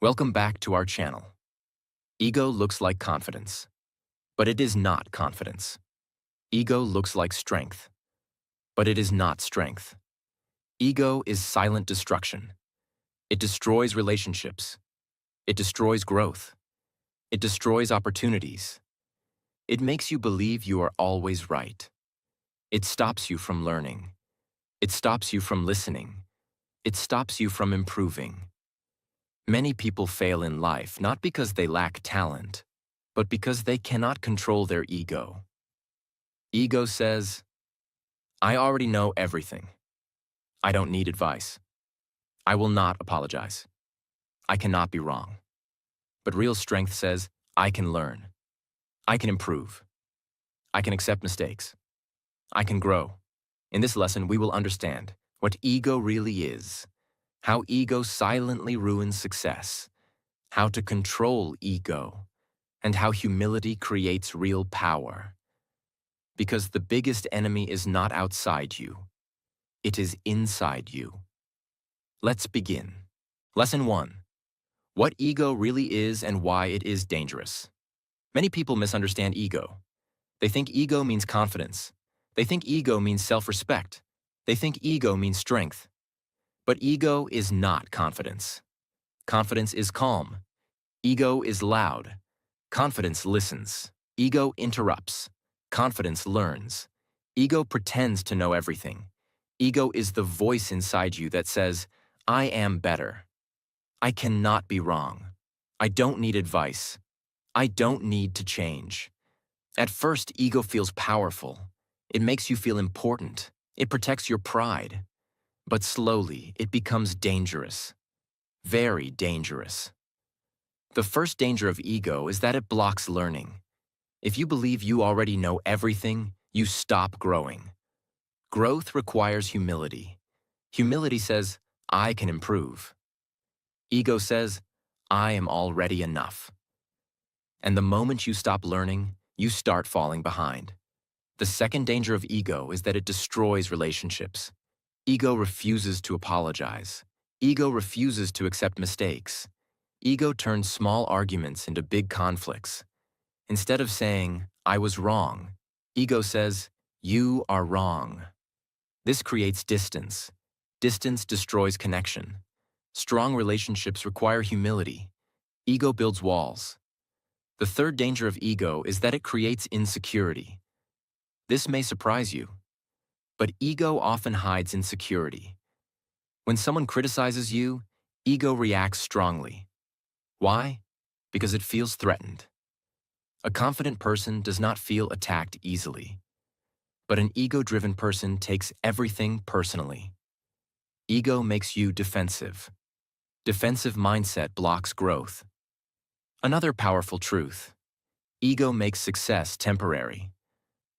Welcome back to our channel. Ego looks like confidence, but it is not confidence. Ego looks like strength, but it is not strength. Ego is silent destruction. It destroys relationships. It destroys growth. It destroys opportunities. It makes you believe you are always right. It stops you from learning. It stops you from listening. It stops you from improving. Many people fail in life not because they lack talent, but because they cannot control their ego. Ego says, I already know everything. I don't need advice. I will not apologize. I cannot be wrong. But real strength says, I can learn. I can improve. I can accept mistakes. I can grow. In this lesson, we will understand what ego really is, how ego silently ruins success, how to control ego, and how humility creates real power. Because the biggest enemy is not outside you, it is inside you. Let's begin. Lesson 1. What ego really is and why it is dangerous. Many people misunderstand ego. They think ego means confidence. They think ego means self-respect. They think ego means strength. But ego is not confidence. Confidence is calm. Ego is loud. Confidence listens. Ego interrupts. Confidence learns. Ego pretends to know everything. Ego is the voice inside you that says, I am better. I cannot be wrong. I don't need advice. I don't need to change. At first, ego feels powerful. It makes you feel important. It protects your pride. But slowly, it becomes dangerous. Very dangerous. The first danger of ego is that it blocks learning. If you believe you already know everything, you stop growing. Growth requires humility. Humility says, I can improve. Ego says, I am already enough. And the moment you stop learning, you start falling behind. The second danger of ego is that it destroys relationships. Ego refuses to apologize. Ego refuses to accept mistakes. Ego turns small arguments into big conflicts. Instead of saying, I was wrong, ego says, you are wrong. This creates distance. Distance destroys connection. Strong relationships require humility. Ego builds walls. The third danger of ego is that it creates insecurity. This may surprise you, but ego often hides insecurity. When someone criticizes you, ego reacts strongly. Why? Because it feels threatened. A confident person does not feel attacked easily, but an ego-driven person takes everything personally. Ego makes you defensive. Defensive mindset blocks growth. Another powerful truth. Ego makes success temporary.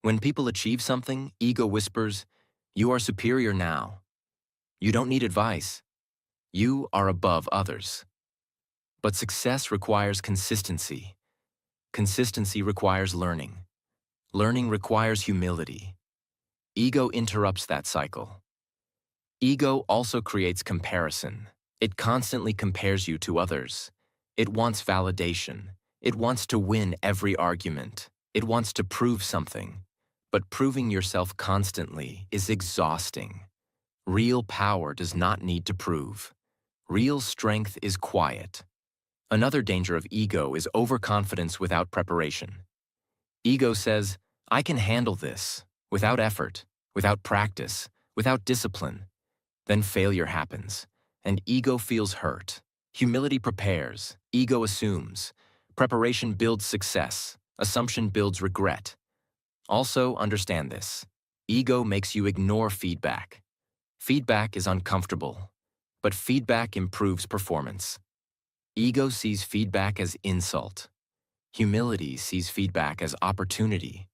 When people achieve something, ego whispers, you are superior now. You don't need advice. You are above others. But success requires consistency. Consistency requires learning. Learning requires humility. Ego interrupts that cycle. Ego also creates comparison. It constantly compares you to others. It wants validation. It wants to win every argument. It wants to prove something. But proving yourself constantly is exhausting. Real power does not need to prove. Real strength is quiet. Another danger of ego is overconfidence without preparation. Ego says, I can handle this, without effort, without practice, without discipline. Then failure happens, and ego feels hurt. Humility prepares, ego assumes. Preparation builds success, assumption builds regret. Also understand this. Ego makes you ignore feedback. Feedback is uncomfortable, but feedback improves performance. Ego sees feedback as insult. Humility sees feedback as opportunity.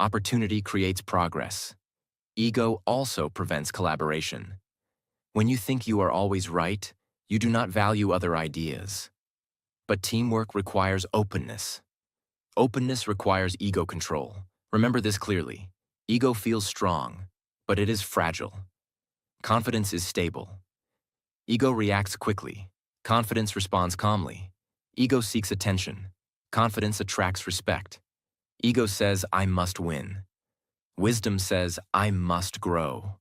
Opportunity creates progress. Ego also prevents collaboration. When you think you are always right, you do not value other ideas. But teamwork requires openness. Openness requires ego control. Remember this clearly. Ego feels strong, but it is fragile. Confidence is stable. Ego reacts quickly. Confidence responds calmly. Ego seeks attention. Confidence attracts respect. Ego says, I must win. Wisdom says, I must grow.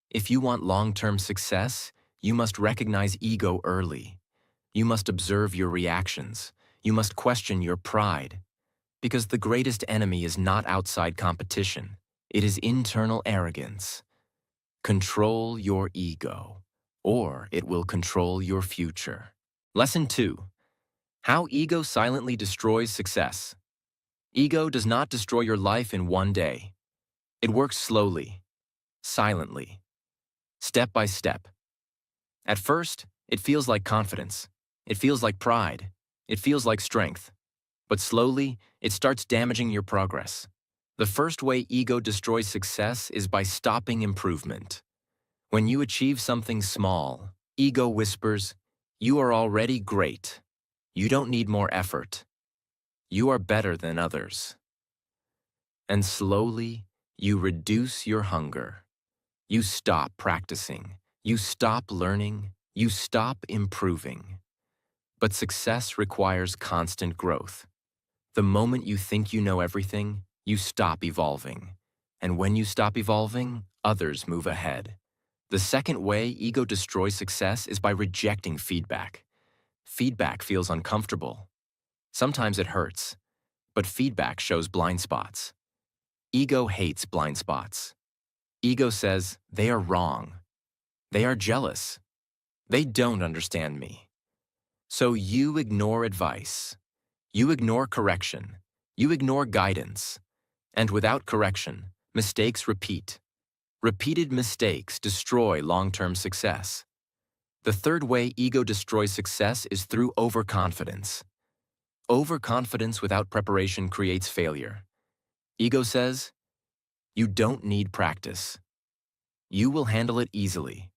If you want long-term success, you must recognize ego early. You must observe your reactions. You must question your pride. Because the greatest enemy is not outside competition. It is internal arrogance. Control your ego, or it will control your future. Lesson 2. How ego silently destroys success. Ego does not destroy your life in one day. It works slowly, silently, step by step. At first, it feels like confidence. It feels like pride. It feels like strength. But slowly, it starts damaging your progress. The first way ego destroys success is by stopping improvement. When you achieve something small, ego whispers, you are already great. You don't need more effort. You are better than others. And slowly, you reduce your hunger. You stop practicing. You stop learning. You stop improving. But success requires constant growth. The moment you think you know everything, you stop evolving. And when you stop evolving, others move ahead. The second way ego destroys success is by rejecting feedback. Feedback feels uncomfortable. Sometimes it hurts, but feedback shows blind spots. Ego hates blind spots. Ego says, they are wrong. They are jealous. They don't understand me. So you ignore advice. You ignore correction. You ignore guidance. And without correction, mistakes repeat. Repeated mistakes destroy long-term success. The third way ego destroys success is through overconfidence. Overconfidence without preparation creates failure. Ego says, you don't need practice. You will handle it easily.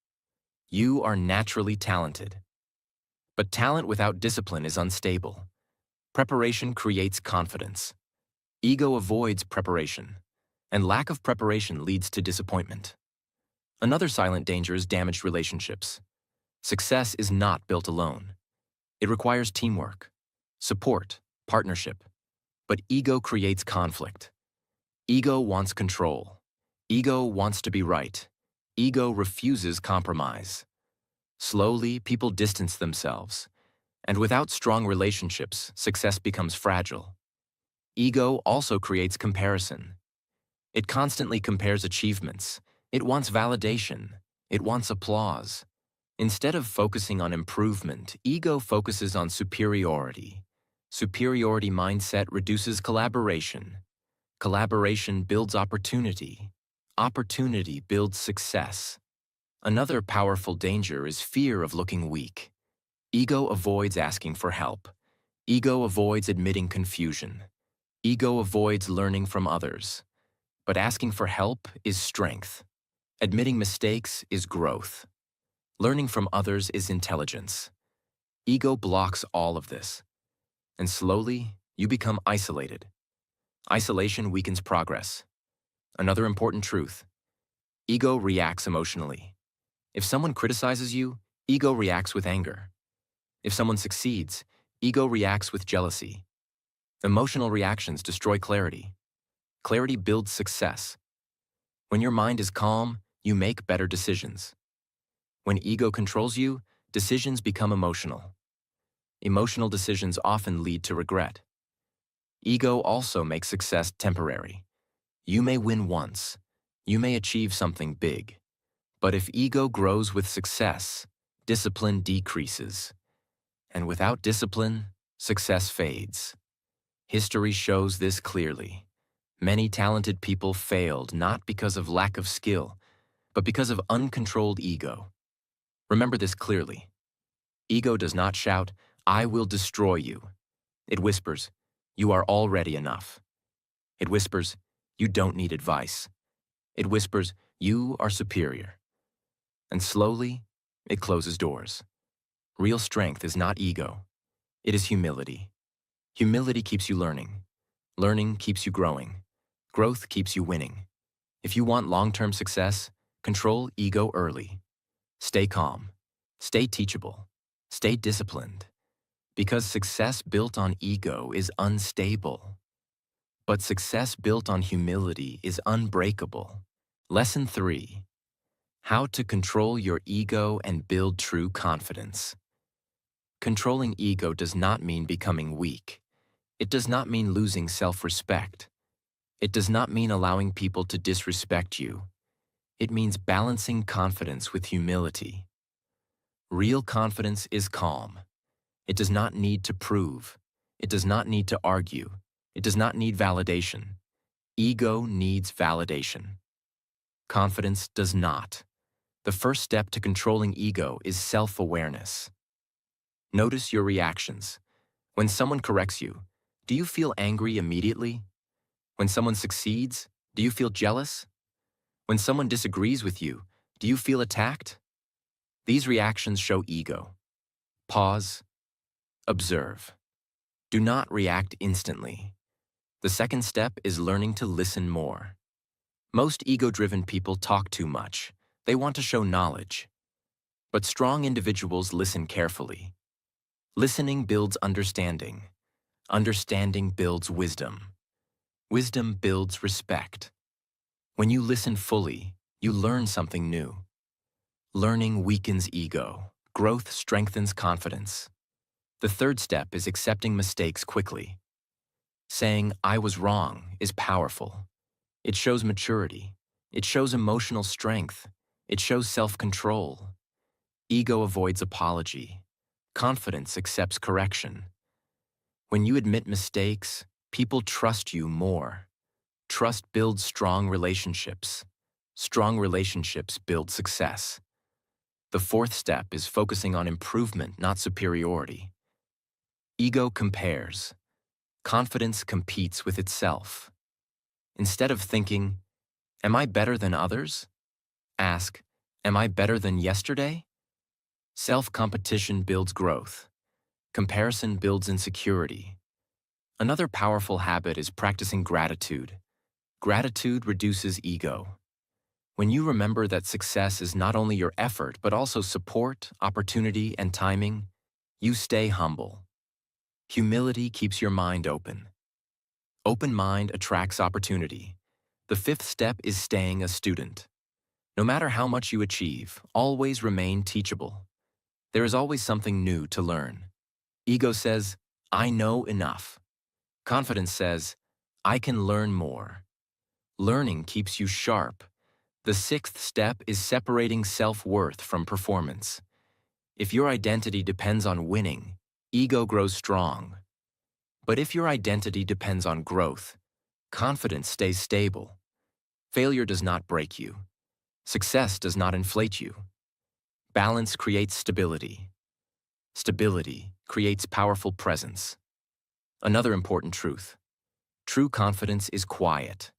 You are naturally talented. But talent without discipline is unstable. Preparation creates confidence. Ego avoids preparation, and lack of preparation leads to disappointment. Another silent danger is damaged relationships. Success is not built alone. It requires teamwork, support, partnership. But ego creates conflict. Ego wants control. Ego wants to be right. Ego refuses compromise. Slowly, people distance themselves. And without strong relationships, success becomes fragile. Ego also creates comparison. It constantly compares achievements. It wants validation. It wants applause. Instead of focusing on improvement, ego focuses on superiority. Superiority mindset reduces collaboration. Collaboration builds opportunity. Opportunity builds success. Another powerful danger is fear of looking weak. Ego avoids asking for help. Ego avoids admitting confusion. Ego avoids learning from others. But asking for help is strength. Admitting mistakes is growth. Learning from others is intelligence. Ego blocks all of this. And slowly, you become isolated. Isolation weakens progress. Another important truth. Ego reacts emotionally. If someone criticizes you, ego reacts with anger. If someone succeeds, ego reacts with jealousy. Emotional reactions destroy clarity. Clarity builds success. When your mind is calm, you make better decisions. When ego controls you, decisions become emotional. Emotional decisions often lead to regret. Ego also makes success temporary. You may win once. You may achieve something big. But if ego grows with success, discipline decreases. And without discipline, success fades. History shows this clearly. Many talented people failed not because of lack of skill, but because of uncontrolled ego. Remember this clearly. Ego does not shout, I will destroy you. It whispers, you are already enough. It whispers, you don't need advice. It whispers, you are superior. And slowly, it closes doors. Real strength is not ego. It is humility. Humility keeps you learning. Learning keeps you growing. Growth keeps you winning. If you want long-term success, control ego early. Stay calm. Stay teachable. Stay disciplined, because success built on ego is unstable, but success built on humility is unbreakable. Lesson 3. How to control your ego and build true confidence. Controlling ego does not mean becoming weak. It does not mean losing self-respect. It does not mean allowing people to disrespect you. It means balancing confidence with humility. Real confidence is calm. It does not need to prove. It does not need to argue. It does not need validation. Ego needs validation. Confidence does not. The first step to controlling ego is self-awareness. Notice your reactions. When someone corrects you, do you feel angry immediately? When someone succeeds, do you feel jealous? When someone disagrees with you, do you feel attacked? These reactions show ego. Pause. Observe. Do not react instantly. The second step is learning to listen more. Most ego-driven people talk too much. They want to show knowledge. But strong individuals listen carefully. Listening builds understanding. Understanding builds wisdom. Wisdom builds respect. When you listen fully, you learn something new. Learning weakens ego. Growth strengthens confidence. The third step is accepting mistakes quickly. Saying, "I was wrong," is powerful. It shows maturity. It shows emotional strength. It shows self-control. Ego avoids apology. Confidence accepts correction. When you admit mistakes, people trust you more. Trust builds strong relationships. Strong relationships build success. The fourth step is focusing on improvement, not superiority. Ego compares. Confidence competes with itself. Instead of thinking, "Am I better than others?" ask, "Am I better than yesterday?" Self-competition builds growth. Comparison builds insecurity. Another powerful habit is practicing gratitude. Gratitude reduces ego. When you remember that success is not only your effort but also support, opportunity, and timing, you stay humble. Humility keeps your mind open. Open mind attracts opportunity. The fifth step is staying a student. No matter how much you achieve, always remain teachable. There is always something new to learn. Ego says, "I know enough." Confidence says, "I can learn more." Learning keeps you sharp. The sixth step is separating self-worth from performance. If your identity depends on winning, ego grows strong. But if your identity depends on growth, confidence stays stable. Failure does not break you. Success does not inflate you. Balance creates stability. Stability creates powerful presence. Another important truth. True confidence is quiet.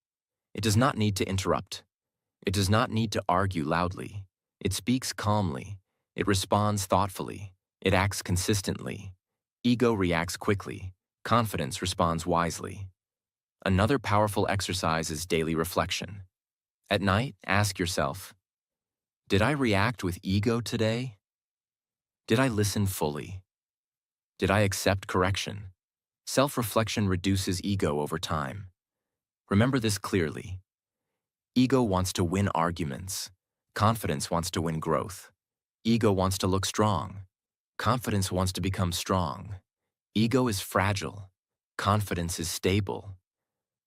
It does not need to interrupt. It does not need to argue loudly. It speaks calmly. It responds thoughtfully. It acts consistently. Ego reacts quickly. Confidence responds wisely. Another powerful exercise is daily reflection. At night, ask yourself, did I react with ego today? Did I listen fully? Did I accept correction? Self-reflection reduces ego over time. Remember this clearly. Ego wants to win arguments. Confidence wants to win growth. Ego wants to look strong. Confidence wants to become strong. Ego is fragile. Confidence is stable.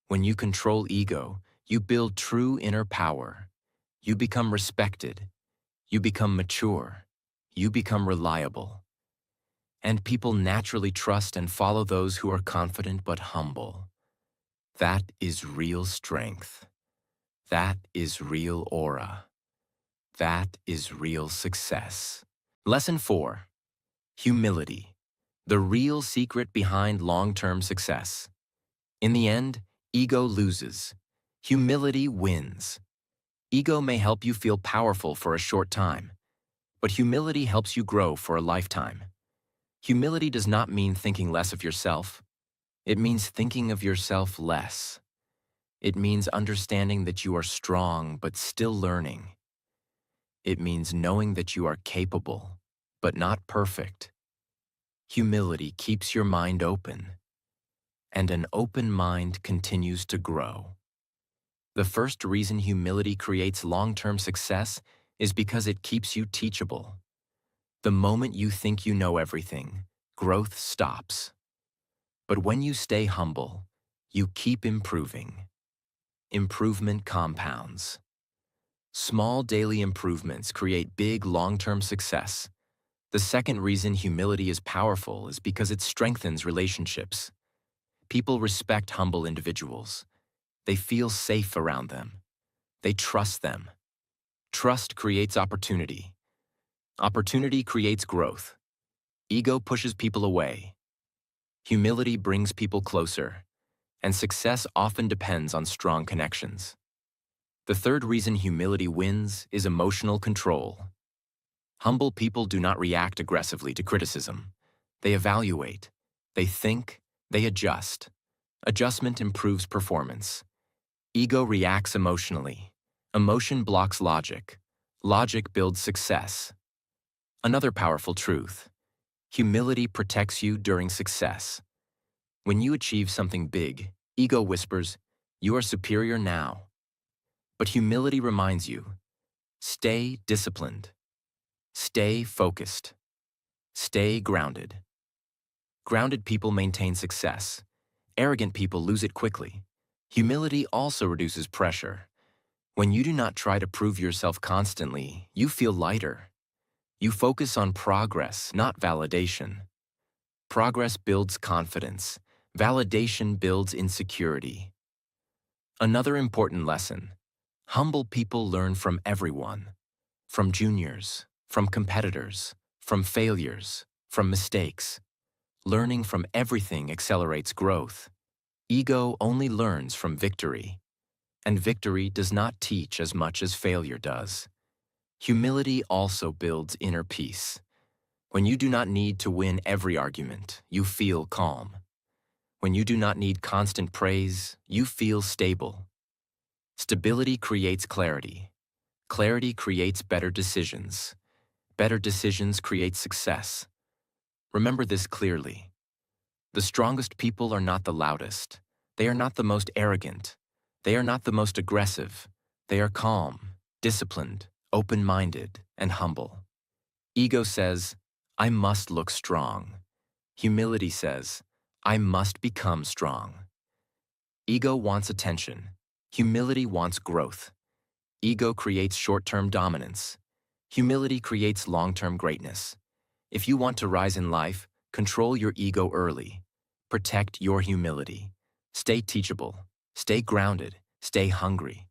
When you control ego, you build true inner power. You become respected. You become mature. You become reliable. And people naturally trust and follow those who are confident but humble. That is real strength. That is real aura. That is real success. Lesson 4. Humility. The real secret behind long-term success. In the end, ego loses. Humility wins. Ego may help you feel powerful for a short time, but humility helps you grow for a lifetime. Humility does not mean thinking less of yourself. It means thinking of yourself less. It means understanding that you are strong but still learning. It means knowing that you are capable, but not perfect. Humility keeps your mind open, and an open mind continues to grow. The first reason humility creates long-term success is because it keeps you teachable. The moment you think you know everything, growth stops. But when you stay humble, you keep improving. Improvement compounds. Small daily improvements create big long-term success. The second reason humility is powerful is because it strengthens relationships. People respect humble individuals. They feel safe around them. They trust them. Trust creates opportunity. Opportunity creates growth. Ego pushes people away. Humility brings people closer, and success often depends on strong connections. The third reason humility wins is emotional control. Humble people do not react aggressively to criticism. They evaluate. They think. They adjust. Adjustment improves performance. Ego reacts emotionally. Emotion blocks logic. Logic builds success. Another powerful truth: humility protects you during success. When you achieve something big, ego whispers, "You are superior now." But humility reminds you, stay disciplined. Stay focused. Stay grounded. Grounded people maintain success. Arrogant people lose it quickly. Humility also reduces pressure. When you do not try to prove yourself constantly, you feel lighter. You focus on progress, not validation. Progress builds confidence. Validation builds insecurity. Another important lesson: humble people learn from everyone. From juniors, from competitors, from failures, from mistakes. Learning from everything accelerates growth. Ego only learns from victory, and victory does not teach as much as failure does. Humility also builds inner peace. When you do not need to win every argument, you feel calm. When you do not need constant praise, you feel stable. Stability creates clarity. Clarity creates better decisions. Better decisions create success. Remember this clearly. The strongest people are not the loudest. They are not the most arrogant. They are not the most aggressive. They are calm, disciplined, open-minded, and humble. Ego says, "I must look strong." Humility says, "I must become strong." Ego wants attention. Humility wants growth. Ego creates short-term dominance. Humility creates long-term greatness. If you want to rise in life, control your ego early. Protect your humility. Stay teachable. Stay grounded. Stay hungry.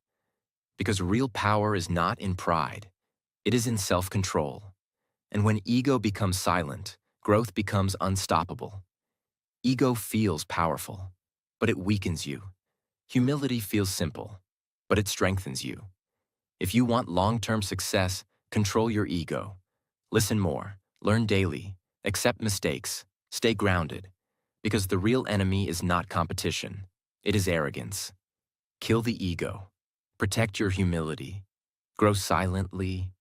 Because real power is not in pride. It is in self-control. And when ego becomes silent, growth becomes unstoppable. Ego feels powerful, but it weakens you. Humility feels simple, but it strengthens you. If you want long-term success, control your ego. Listen more, learn daily, accept mistakes, stay grounded. Because the real enemy is not competition, it is arrogance. Kill the ego. Protect your humility. Grow silently.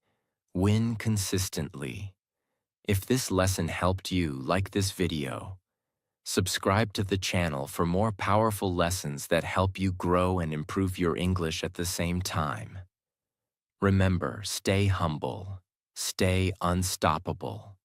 Win consistently. If this lesson helped you, like this video. Subscribe to the channel for more powerful lessons that help you grow and improve your English at the same time. Remember, stay humble, stay unstoppable.